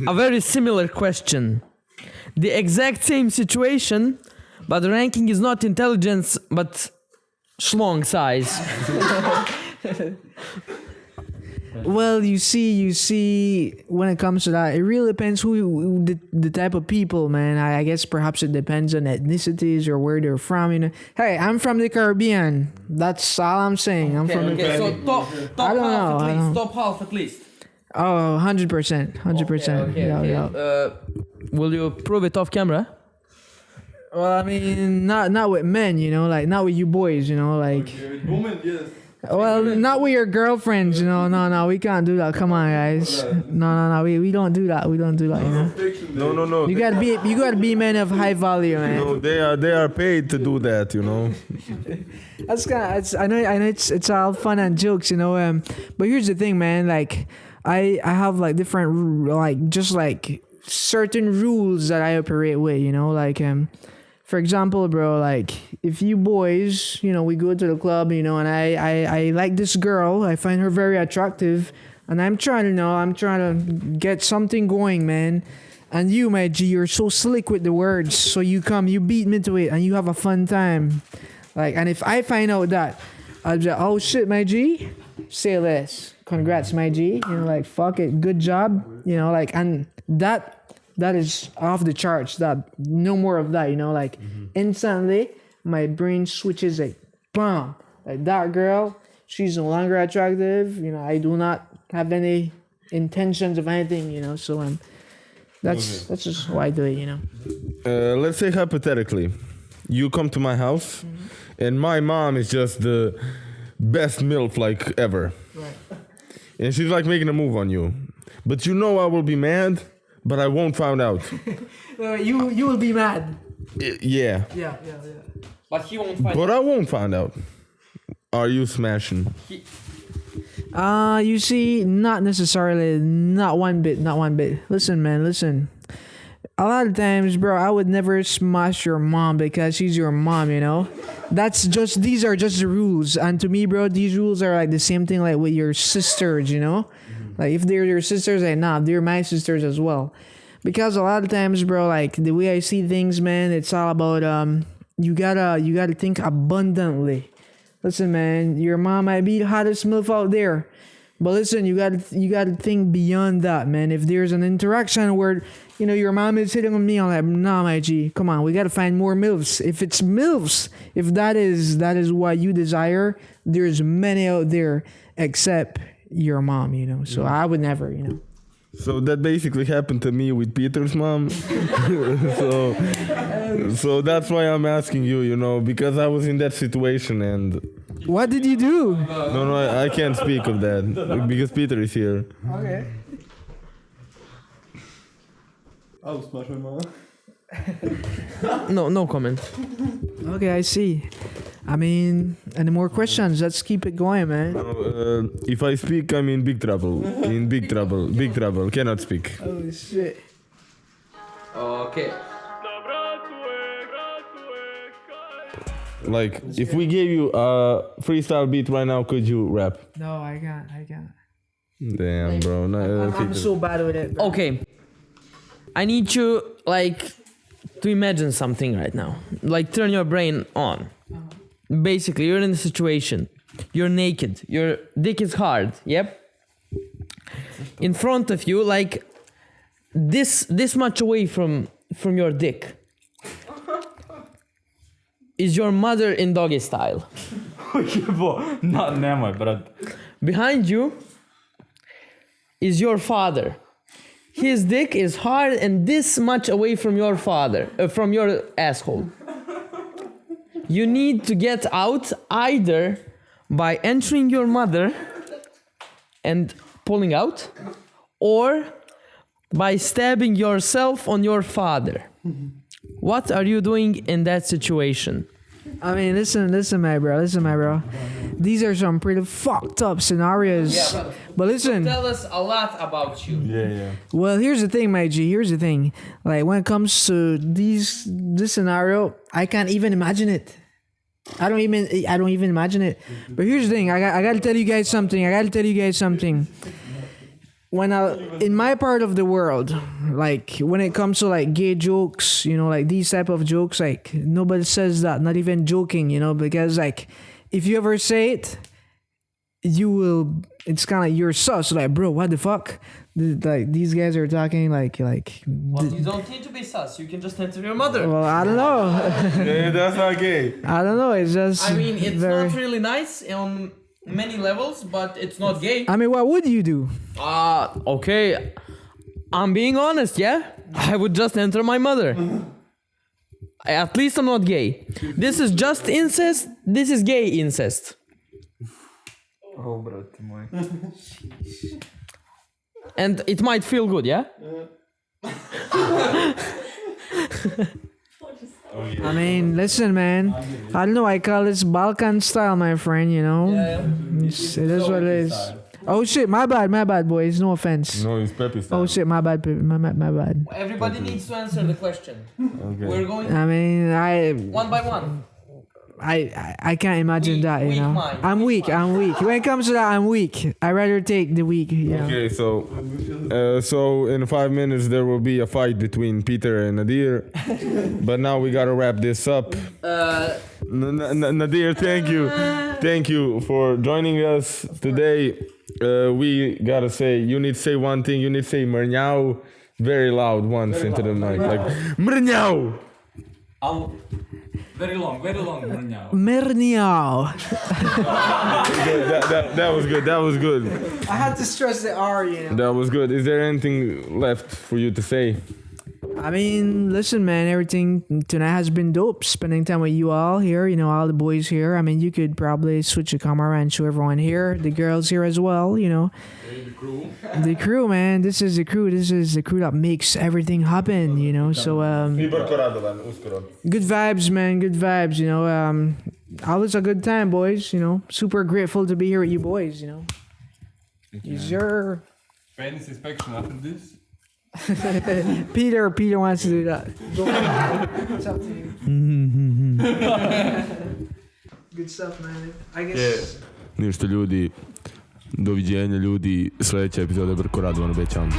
a very similar question. The exact same situation, but the ranking is not intelligence, but schlong size. Well, you see, when it comes to that, it really depends who the type of people, man. I guess perhaps it depends on ethnicities or where they're from, you know. Hey, I'm from the Caribbean. That's all I'm saying. I'm from the Caribbean. So top half at least. Oh, 100%. 100%. Okay. Yeah. Will you prove it off camera? Well, I mean, not with men, you know, like not with you boys, you know, like. Woman, yes. Well, not with your girlfriends, you know. No, we can't do that. Come on, guys. No, we don't do that. We don't do that, you know. No. You gotta be men of high value, man. No, they are paid to do that, you know. I know it's all fun and jokes, you know. But here's the thing, man. Like, I have like different just certain rules that I operate with, you know. Like for example, bro, like if you boys, you know, we go to the club, you know, and I like this girl, I find her very attractive, and I'm trying to get something going, man. And you, my G, you're so slick with the words, so you beat me to it, and you have a fun time. Like, and if I find out that, I'll be like, oh shit, my G, say less. Congrats, my G. You know, like, fuck it, good job. You know, like, and that is off the charts. That no more of that, you know, like instantly my brain switches like bam. Like that girl, she's no longer attractive, you know, I do not have any intentions of anything, you know, so that's just how I do it, you know. Let's say hypothetically, you come to my house and my mom is just the best MILF like ever. Right. And she's like making a move on you. But you know I will be mad. But I won't find out. You will be mad. Yeah. But he won't find out. But I won't find out. Are you smashing? You see, not necessarily. Not one bit. Listen, man, listen. A lot of times, bro, I would never smash your mom because she's your mom, you know? These are just the rules. And to me, bro, these rules are like the same thing like with your sisters, you know? Like, if they're your sisters, like, nah, they're my sisters as well. Because a lot of times, bro, like, the way I see things, man, it's all about, you gotta think abundantly. Listen, man, your mom might be the hottest MILF out there. But listen, you gotta think beyond that, man. If there's an interaction where, you know, your mom is hitting on me, I'm like, nah, my G, come on, we gotta find more MILFs. If it's MILFs, if that is what you desire, there's many out there except your mom, you know. So I would never, you know. So that basically happened to me with Peter's mom. so that's why I'm asking you, you know, because I was in that situation and... What did you do? No, I can't speak of that because Peter is here. Okay. I'll smash my mom. No comment. Okay, I see. I mean, any more questions? Let's keep it going, man. If I speak, I'm in big trouble. In big trouble. Big trouble. Cannot speak. Holy shit. Okay. Like, if we gave you a freestyle beat right now, could you rap? No, I can't. Damn, bro. No, I'm so bad with it. Bro. Okay. I need you, like, to imagine something right now. Like, turn your brain on. Basically, you're in a situation. You're naked. Your dick is hard. Yep. In front of you, like, this much away from your dick, is your mother in doggy style. Not nemoj, brat. Behind you is your father. His dick is hard and this much away from your father, from your asshole. You need to get out either by entering your mother and pulling out, or by stabbing yourself on your father. What are you doing in that situation? I mean, listen, my bro. These are some pretty fucked up scenarios. Yeah, but listen. Tell us a lot about you. Yeah. Well, here's the thing, my G. Here's the thing. Like, when it comes to this scenario, I can't even imagine it. I don't even imagine it. But here's the thing. I gotta tell you guys something. When in my part of the world, like, when it comes to, like, gay jokes, you know, like, these type of jokes, like, nobody says that, not even joking, you know, because, like, if you ever say it, it's kind of like you're sus, like, bro, what the fuck? Like, these guys are talking like. Well, you don't need to be sus. You can just enter your mother. Well, I don't know. Yeah, that's not gay. I don't know. It's just. I mean, it's not really nice on many levels, but it's not gay. I mean, what would you do? Okay. I'm being honest, yeah? I would just enter my mother. At least I'm not gay. This is just incest. This is gay incest. Oh, brat moj. And it might feel good, yeah? I mean, listen, man. I don't know. I call this Balkan style, my friend. You know. It is what it is. Oh shit! My bad, boys. No offense. No, it's Pepe style. Oh shit! My bad. My bad. Everybody needs to answer the question. Okay. We're going I mean, one by one. I can't imagine that. You know. mind. I'm weak. When it comes to that, I'm weak. I rather take the weak. You know. Okay, so in 5 minutes there will be a fight between Peter and Nadir, but now we gotta wrap this up. Nadir, thank you for joining us today. We gotta say, you need to say one thing. You need to say mrnjau very loud once into the mic, like mrnjau. Very long, mrnjau. Merniao. That was good. I had to stress the R. You know. That was good. Is there anything left for you to say? I mean, listen, man, everything tonight has been dope. Spending time with you all here, you know, all the boys here. I mean, you could probably switch the camera and show everyone here, the girls here as well, you know. The crew, man. This is the crew. This is the crew that makes everything happen, you know. So, good vibes, man. Good vibes, you know. Always a good time, boys, you know. Super grateful to be here with you boys, you know. Is your Penis inspection after this? Peter wants to do that. It's up to you. Good stuff, man. I guess. Ništa ljudi, doviđenja ljudi, sljedeća epizoda Brko Radvan obećam.